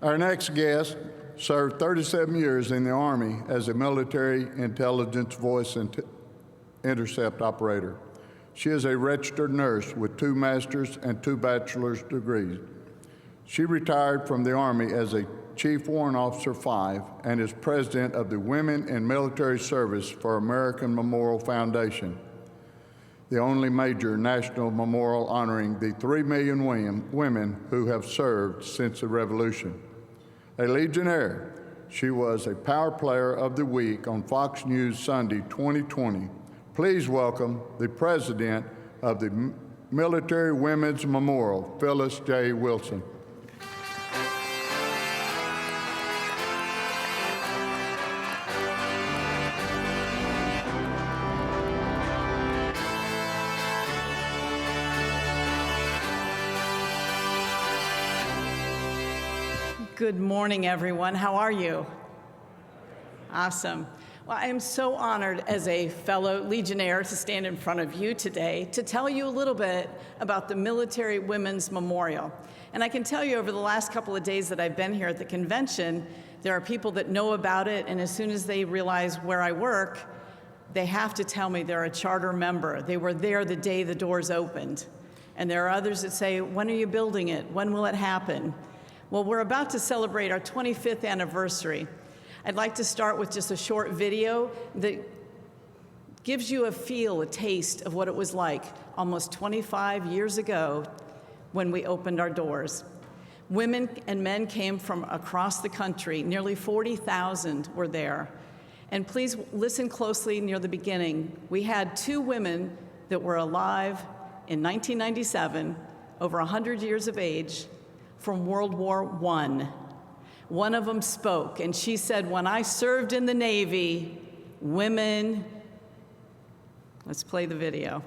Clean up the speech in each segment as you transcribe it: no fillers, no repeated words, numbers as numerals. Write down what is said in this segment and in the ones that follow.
Our next guest served 37 years in the Army as a military intelligence voice intercept operator. She is a registered nurse with 2 master's and 2 bachelor's degrees. She retired from the Army as a Chief Warrant Officer 5 and is president of the Women in Military Service for American Memorial Foundation, the only major national memorial honoring the 3 million women who have served since the Revolution. A Legionnaire, she was a Power Player of the Week on Fox News Sunday 2020. Please welcome the president of the Military Women's Memorial, Phyllis J. Wilson. Good morning, everyone. How are you? Awesome. Well, I am so honored as a fellow Legionnaire to stand in front of you today to tell you a little bit about the Military Women's Memorial. And I can tell you over the last couple of days that I've been here at the convention, there are people that know about it, and as soon as they realize where I work, they have to tell me they're a charter member. They were there the day the doors opened. And there are others that say, when are you building it? When will it happen? Well, we're about to celebrate our 25th anniversary. I'd like to start with just a short video that gives you a feel, a taste of what it was like almost 25 years ago when we opened our doors. Women and men came from across the country. Nearly 40,000 were there. And please listen closely near the beginning. We had 2 women that were alive in 1997, over 100 years of age, from World War I. One of them spoke, and she said, when I served in the Navy, women... Let's play the video.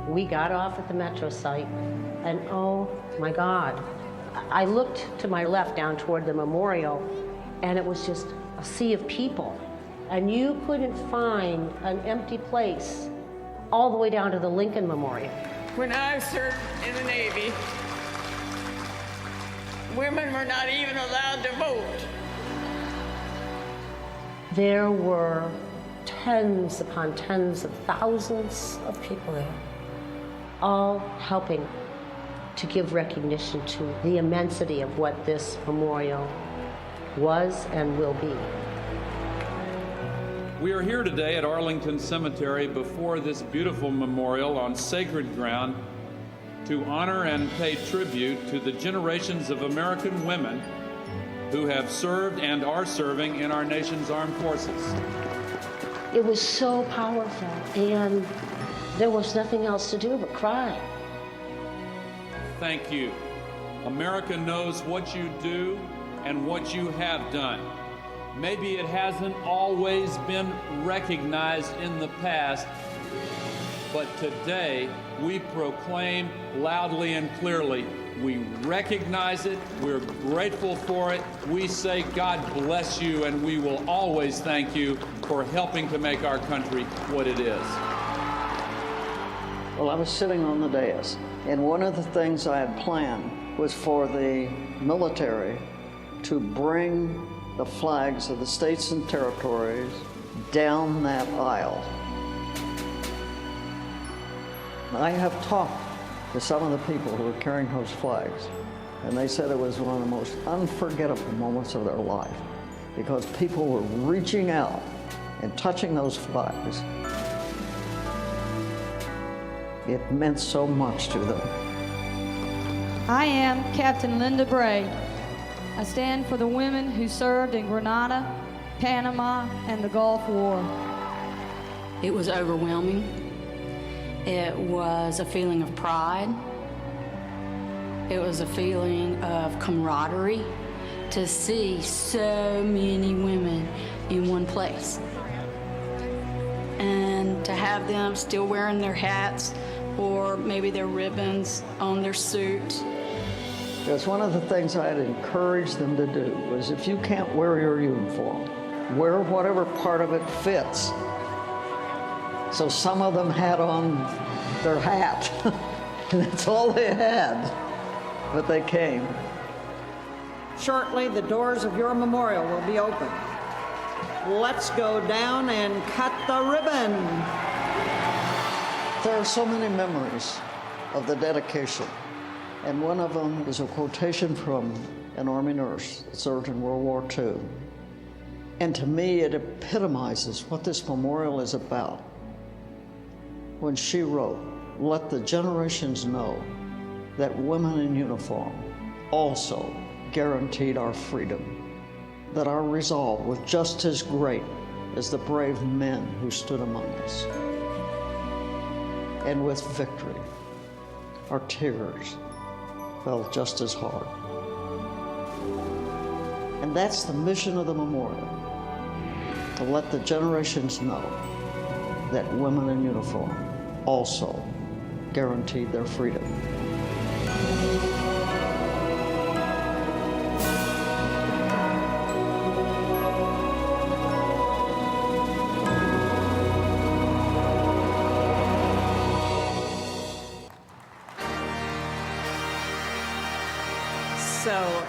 We got off at the metro site, and oh my God, I looked to my left down toward the memorial, and it was just a sea of people. And you couldn't find an empty place all the way down to the Lincoln Memorial. When I served in the Navy, women were not even allowed to vote. There were tens upon tens of thousands of people there, all helping to give recognition to the immensity of what this memorial was and will be. We are here today at Arlington Cemetery before this beautiful memorial on sacred ground to honor and pay tribute to the generations of American women who have served and are serving in our nation's armed forces. It was so powerful, and there was nothing else to do but cry. Thank you. America knows what you do and what you have done. Maybe it hasn't always been recognized in the past, but today we proclaim loudly and clearly, we recognize it, we're grateful for it, we say God bless you, and we will always thank you for helping to make our country what it is. Well, I was sitting on the dais, and one of the things I had planned was for the military to bring the flags of the states and territories down that aisle. I have talked to some of the people who were carrying those flags, and they said it was one of the most unforgettable moments of their life because people were reaching out and touching those flags. It meant so much to them. I am Captain Linda Bray. I stand for the women who served in Grenada, Panama, and the Gulf War. It was overwhelming. It was a feeling of pride. It was a feeling of camaraderie to see so many women in one place. And to have them still wearing their hats or maybe their ribbons on their suit. Because one of the things I'd encourage them to do was, if you can't wear your uniform, wear whatever part of it fits. So some of them had on their hat, and that's all they had, but they came. Shortly, the doors of your memorial will be open. Let's go down and cut the ribbon. There are so many memories of the dedication, and one of them is a quotation from an Army nurse that served in World War II. And to me, it epitomizes what this memorial is about. When she wrote, "Let the generations know that women in uniform also guaranteed our freedom, that our resolve was just as great as the brave men who stood among us. And with victory, our tears fell just as hard." And that's the mission of the memorial, to let the generations know that women in uniform also guaranteed their freedom. So,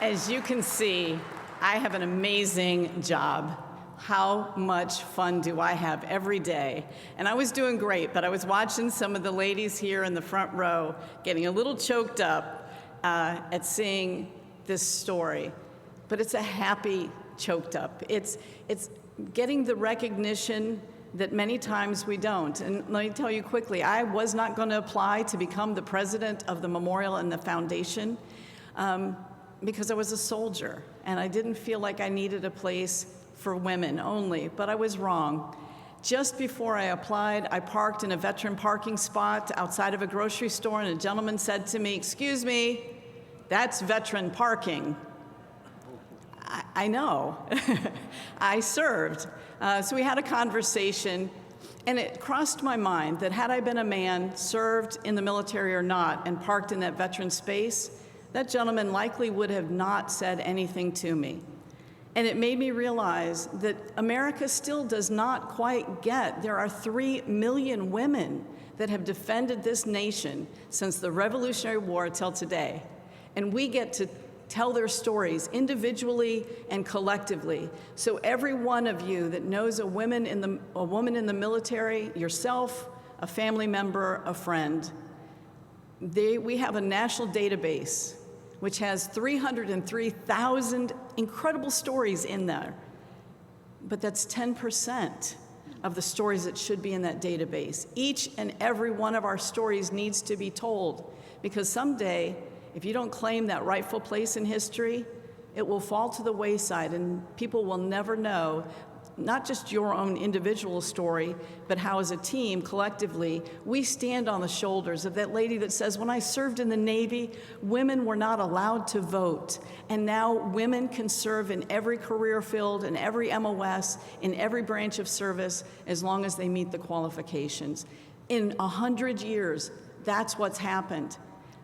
as you can see, I have an amazing job. How much fun do I have every day? And I was doing great, but I was watching some of the ladies here in the front row getting a little choked up at seeing this story. But it's a happy choked up. It's getting the recognition that many times we don't. And let me tell you quickly, I was not going to apply to become the president of the memorial and the foundation because I was a soldier, and I didn't feel like I needed a place for women only, but I was wrong. Just before I applied, I parked in a veteran parking spot outside of a grocery store, and a gentleman said to me, "Excuse me, that's veteran parking." I know. I served. So we had a conversation, and it crossed my mind that had I been a man, served in the military or not, and parked in that veteran space, that gentleman likely would have not said anything to me. And it made me realize that America still does not quite get. There are 3 million women that have defended this nation since the Revolutionary War till today. And we get to tell their stories individually and collectively. So every one of you that knows a woman in the military, yourself, a family member, a friend, we have a national database which has 303,000 incredible stories in there. But that's 10% of the stories that should be in that database. Each and every one of our stories needs to be told, because someday, if you don't claim that rightful place in history, it will fall to the wayside, and people will never know not just your own individual story, but how as a team, collectively, we stand on the shoulders of that lady that says, "When I served in the Navy, women were not allowed to vote, and now women can serve in every career field, in every MOS, in every branch of service, as long as they meet the qualifications." In 100 years, that's what's happened.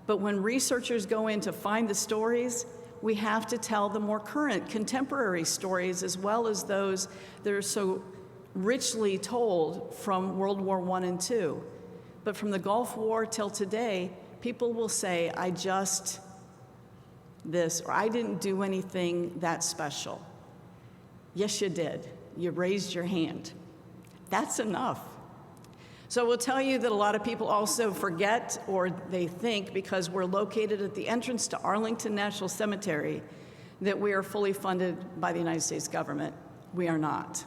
But when researchers go in to find the stories, we have to tell the more current, contemporary stories, as well as those that are so richly told from World War I and II. But from the Gulf War till today, people will say, "I just this," or "I didn't do anything that special." Yes, you did. You raised your hand. That's enough. So we'll tell you that a lot of people also forget, or they think, because we're located at the entrance to Arlington National Cemetery, that we are fully funded by the United States government. We are not.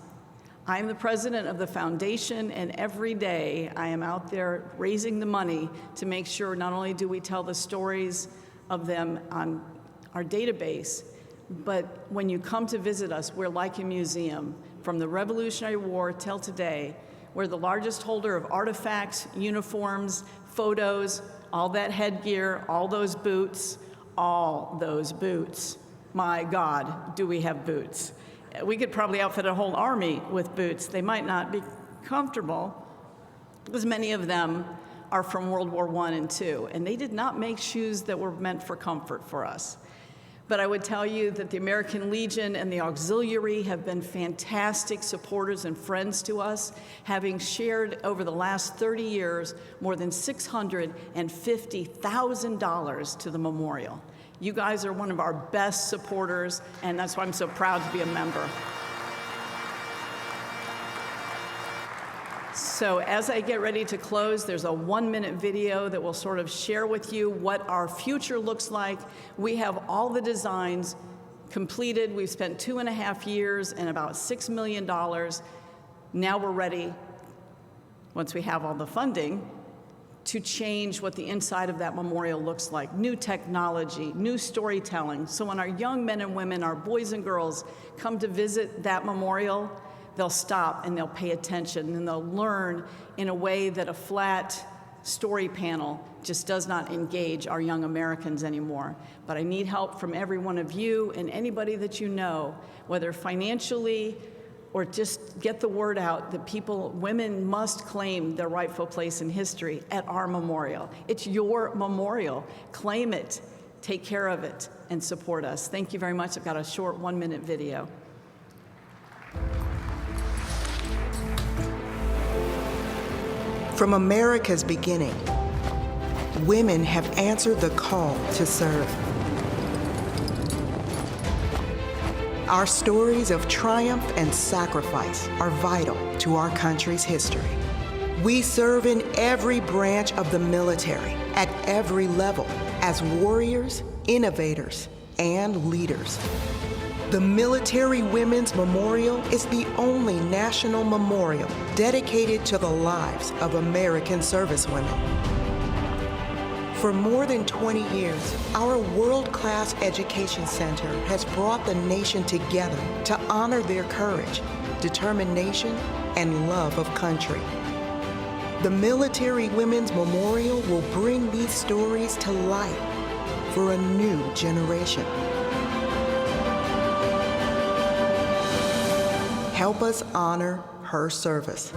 I'm the president of the foundation, and every day I am out there raising the money to make sure not only do we tell the stories of them on our database, but when you come to visit us, we're like a museum. From the Revolutionary War till today, we're the largest holder of artifacts, uniforms, photos, all that headgear, all those boots, all those boots. My God, do we have boots. We could probably outfit a whole army with boots. They might not be comfortable, because many of them are from World War I and II, and they did not make shoes that were meant for comfort for us. But I would tell you that the American Legion and the Auxiliary have been fantastic supporters and friends to us, having shared over the last 30 years more than $650,000 to the memorial. You guys are one of our best supporters, and that's why I'm so proud to be a member. So as I get ready to close, there's a 1-minute video that will sort of share with you what our future looks like. We have all the designs completed. We've spent 2.5 years and about $6 million. Now we're ready, once we have all the funding, to change what the inside of that memorial looks like. New technology, new storytelling. So when our young men and women, our boys and girls come to visit that memorial, they'll stop and they'll pay attention and they'll learn in a way that a flat story panel just does not engage our young Americans anymore. But I need help from every one of you and anybody that you know, whether financially or just get the word out that women must claim their rightful place in history at our memorial. It's your memorial. Claim it, take care of it, and support us. Thank you very much. I've got a short 1-minute video. From America's beginning, women have answered the call to serve. Our stories of triumph and sacrifice are vital to our country's history. We serve in every branch of the military, at every level, as warriors, innovators, and leaders. The Military Women's Memorial is the only national memorial dedicated to the lives of American servicewomen. For more than 20 years, our world-class education center has brought the nation together to honor their courage, determination, and love of country. The Military Women's Memorial will bring these stories to life for a new generation. Help us honor her service.